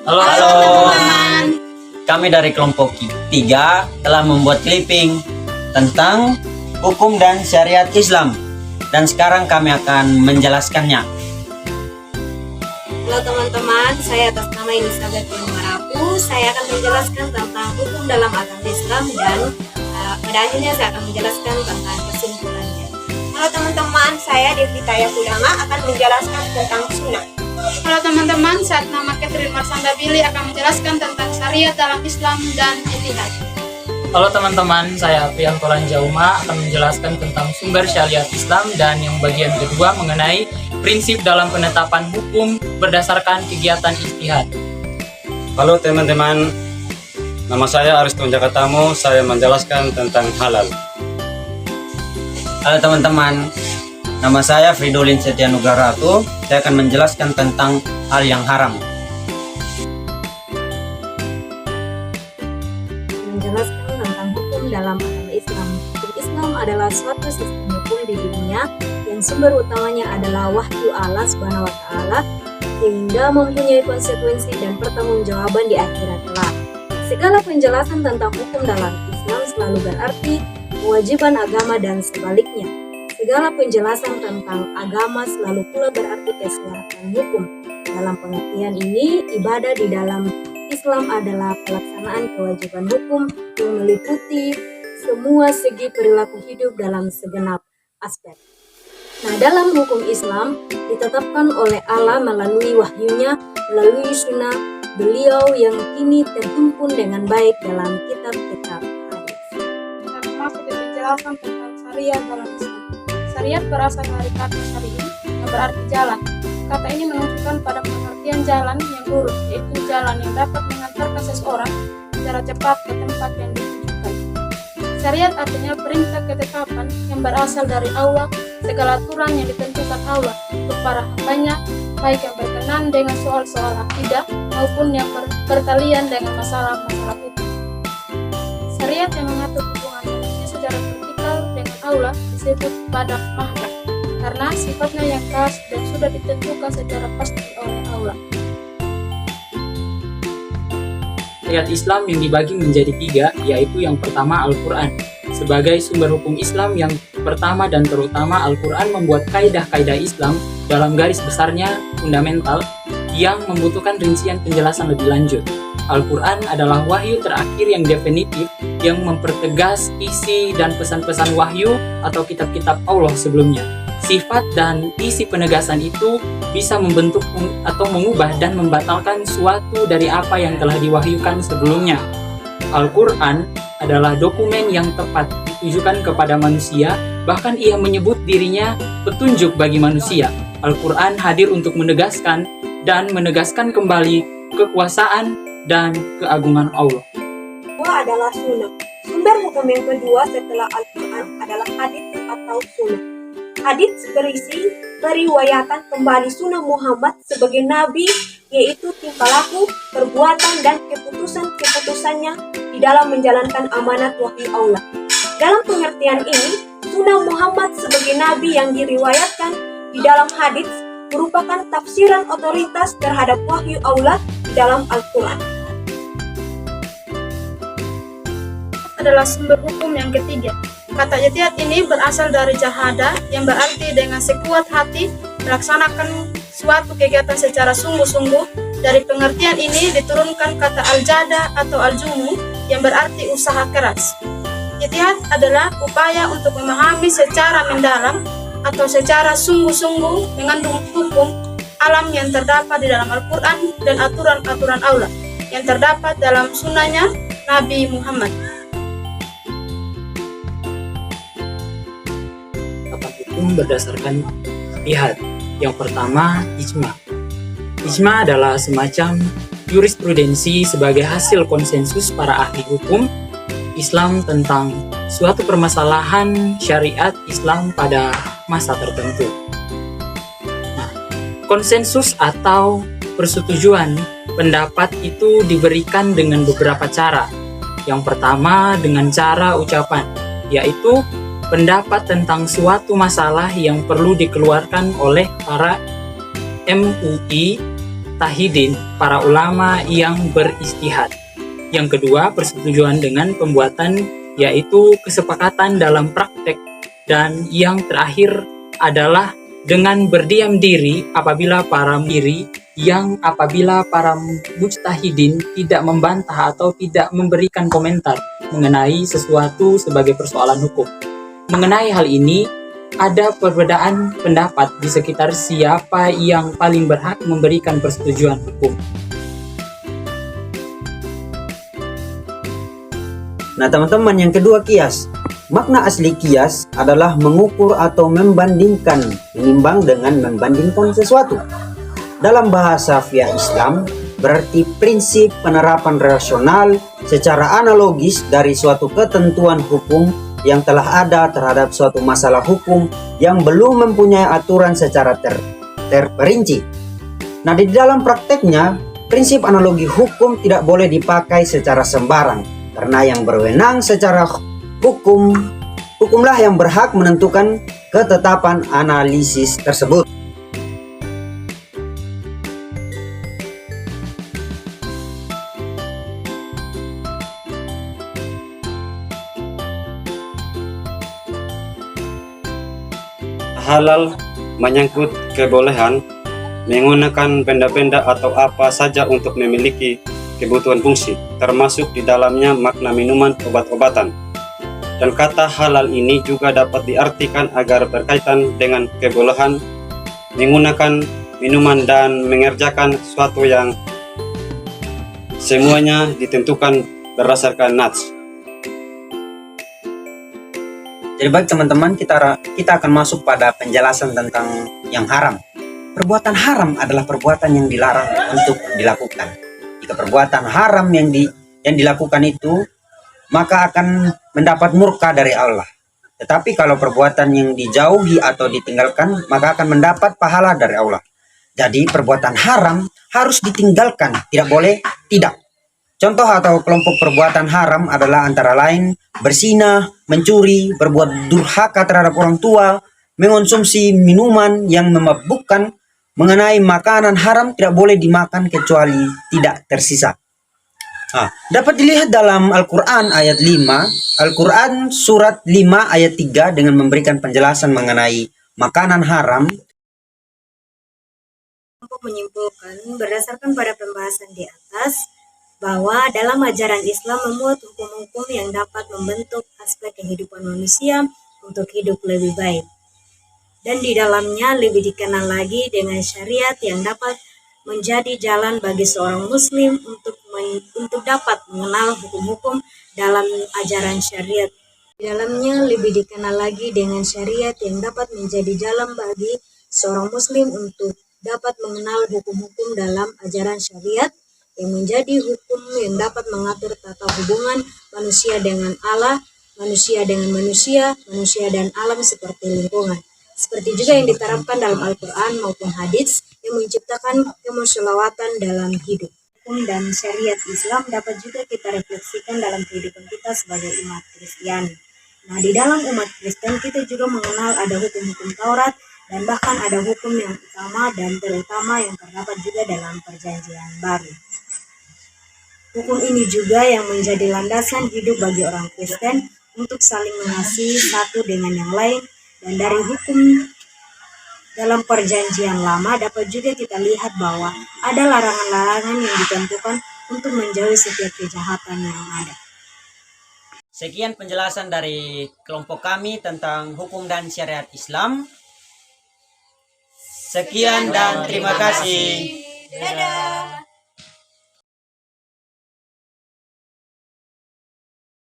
Halo, Halo teman-teman. Kami dari kelompok 3 telah membuat clipping tentang hukum dan syariat Islam. Dan sekarang kami akan menjelaskannya. Halo teman-teman, saya atas nama Elizabeth Marapu. Saya akan menjelaskan tentang hukum dalam agama Islam dan pada akhirnya saya akan menjelaskan tentang kesimpulannya. Halo teman-teman, saya Devita Yakudama akan menjelaskan tentang sunnah. Halo teman-teman, saat nama Catherine Marsanda Billy akan menjelaskan tentang syariat dalam Islam dan ijtihad. Halo teman-teman, saya Aprian Tolan Jauma akan menjelaskan tentang sumber syariat Islam dan yang bagian kedua mengenai prinsip dalam penetapan hukum berdasarkan kegiatan ijtihad. Halo teman-teman, nama saya Ariston Jakatamu, saya menjelaskan tentang halal. Halo teman-teman, nama saya Fridolin Setianugrahatu. Saya akan menjelaskan tentang hal yang haram. Menjelaskan tentang hukum dalam agama Islam. Hukum Islam adalah suatu sistem hukum di dunia yang sumber utamanya adalah wahyu Allah Subhanahu wa taala sehingga mempunyai konsekuensi dan pertanggungjawaban di akhirat kelak. Segala penjelasan tentang hukum dalam Islam selalu berarti kewajiban agama dan sebaliknya. Segala penjelasan tentang agama selalu pula berarti keselarasan hukum. Dalam pengertian ini, ibadah di dalam Islam adalah pelaksanaan kewajiban hukum yang meliputi semua segi perilaku hidup dalam segenap aspek. Nah, dalam hukum Islam ditetapkan oleh Allah melalui wahyunya, melalui sunnah beliau yang kini terhimpun dengan baik dalam kitab-kitab hadis. Kita masuk ke penjelasan tentang syariat dalam Islam. Syariat berasal dari kata syari'in yang berarti jalan. Kata ini menunjukkan pada pengertian jalan yang lurus, yaitu jalan yang dapat mengantarkan seseorang secara cepat ke tempat yang ditujukan. Syariat artinya perintah ketetapan yang berasal dari Allah, segala aturan yang ditentukan Allah untuk para hambanya, baik yang berkenan dengan soal-soal akidah maupun yang bertalian dengan masalah-masalah hukum. Syariat yang mengatur hubungan manusia secara vertikal dengan Allah disebut badak mahkam karena sifatnya yang khas dan sudah ditentukan secara pasti oleh Allah. Syariat Islam yang dibagi menjadi 3, yaitu yang pertama Al-Quran. Sebagai sumber hukum Islam yang pertama dan terutama, Al-Quran membuat kaidah-kaidah Islam dalam garis besarnya fundamental yang membutuhkan rincian penjelasan lebih lanjut. Al-Quran adalah wahyu terakhir yang definitif yang mempertegas isi dan pesan-pesan wahyu atau kitab-kitab Allah sebelumnya. Sifat dan isi penegasan itu bisa membentuk atau mengubah dan membatalkan suatu dari apa yang telah diwahyukan sebelumnya. Al-Quran adalah dokumen yang tepat ditujukan kepada manusia, bahkan ia menyebut dirinya petunjuk bagi manusia. Al-Quran hadir untuk menegaskan dan menegaskan kembali kekuasaan dan keagungan Allah. Kedua adalah sunnah. Sumber hukum yang kedua setelah Al-Quran adalah hadits atau sunnah. Hadits berisi periwayatan kembali sunnah Muhammad sebagai nabi, yaitu tingkah laku, perbuatan, dan keputusan-keputusannya di dalam menjalankan amanat wahyu Allah. Dalam pengertian ini, sunnah Muhammad sebagai nabi yang diriwayatkan di dalam hadits merupakan tafsiran otoritas terhadap wahyu Allah di dalam Al-Quran. Adalah sumber hukum yang ketiga. Kata ijtihad ini berasal dari jahada yang berarti dengan sekuat hati melaksanakan suatu kegiatan secara sungguh-sungguh. Dari pengertian ini diturunkan kata al-jada atau al-jumu yang berarti usaha keras. Ijtihad adalah upaya untuk memahami secara mendalam atau secara sungguh-sungguh mengandung hukum alam yang terdapat di dalam Al-Quran dan aturan-aturan Allah yang terdapat dalam sunnahnya Nabi Muhammad. Hukum berdasarkan ijtihad. Yang pertama, ijma. Ijma adalah semacam jurisprudensi sebagai hasil konsensus para ahli hukum Islam tentang suatu permasalahan syariat Islam pada masa tertentu. Nah, konsensus atau persetujuan pendapat itu diberikan dengan beberapa cara. Yang pertama dengan cara ucapan, yaitu pendapat tentang suatu masalah yang perlu dikeluarkan oleh para MUI mujtahidin, para ulama yang beristihad. Yang kedua, persetujuan dengan pembuatan, yaitu kesepakatan dalam praktek. Dan yang terakhir adalah dengan berdiam diri apabila para mujtahidin tidak membantah atau tidak memberikan komentar mengenai sesuatu sebagai persoalan hukum. Mengenai hal ini, ada perbedaan pendapat di sekitar siapa yang paling berhak memberikan persetujuan hukum. Nah teman-teman, yang kedua kias. Makna asli kias adalah mengukur atau membandingkan, menimbang dengan membandingkan sesuatu. Dalam bahasa fiqh Islam, berarti prinsip penerapan rasional secara analogis dari suatu ketentuan hukum yang telah ada terhadap suatu masalah hukum yang belum mempunyai aturan secara terperinci. Nah, di dalam prakteknya, prinsip analogi hukum tidak boleh dipakai secara sembarang, karena yang berwenang secara hukumlah yang berhak menentukan ketetapan analisis tersebut. Halal menyangkut kebolehan menggunakan benda-benda atau apa saja untuk memiliki kebutuhan fungsi, termasuk di dalamnya makna minuman obat-obatan. Dan kata halal ini juga dapat diartikan agar berkaitan dengan kebolehan menggunakan minuman dan mengerjakan sesuatu yang semuanya ditentukan berdasarkan nats. Jadi baik teman-teman, kita akan masuk pada penjelasan tentang yang haram. Perbuatan haram adalah perbuatan yang dilarang untuk dilakukan. Jika perbuatan haram yang dilakukan itu, maka akan mendapat murka dari Allah. Tetapi kalau perbuatan yang dijauhi atau ditinggalkan, maka akan mendapat pahala dari Allah. Jadi perbuatan haram harus ditinggalkan, tidak boleh tidak. Contoh atau kelompok perbuatan haram adalah antara lain berzina, mencuri, berbuat durhaka terhadap orang tua, mengonsumsi minuman yang memabukkan. Mengenai makanan haram tidak boleh dimakan kecuali tidak tersisa. Dapat dilihat dalam Al-Quran ayat 5, Al-Quran surat 5 ayat 3 dengan memberikan penjelasan mengenai makanan haram. Untuk menyimpulkan berdasarkan pada pembahasan di atas, bahwa dalam ajaran Islam memuat hukum-hukum yang dapat membentuk aspek kehidupan manusia untuk hidup lebih baik. Dan di dalamnya lebih dikenal lagi dengan syariat yang dapat menjadi jalan bagi seorang muslim untuk dapat mengenal hukum-hukum dalam ajaran syariat. Di dalamnya lebih dikenal lagi dengan syariat yang dapat menjadi jalan bagi seorang muslim untuk dapat mengenal hukum-hukum dalam ajaran syariat yang menjadi hukum yang dapat mengatur tata hubungan manusia dengan Allah, manusia dengan manusia, manusia dan alam seperti lingkungan. Seperti juga yang diterapkan dalam Al-Quran maupun hadis yang menciptakan kemusyawaratan dalam hidup. Hukum dan syariat Islam dapat juga kita refleksikan dalam kehidupan kita sebagai umat Kristiani. Nah, di dalam umat Kristen kita juga mengenal ada hukum-hukum Taurat dan bahkan ada hukum yang utama dan terutama yang terdapat juga dalam Perjanjian Baru. Hukum ini juga yang menjadi landasan hidup bagi orang Kristen untuk saling mengasihi satu dengan yang lain. Dan dari hukum dalam Perjanjian Lama dapat juga kita lihat bahwa ada larangan-larangan yang ditentukan untuk menjauhi setiap kejahatan yang ada. Sekian penjelasan dari kelompok kami tentang hukum dan syariat Islam. Sekian dan terima kasih. Dadah.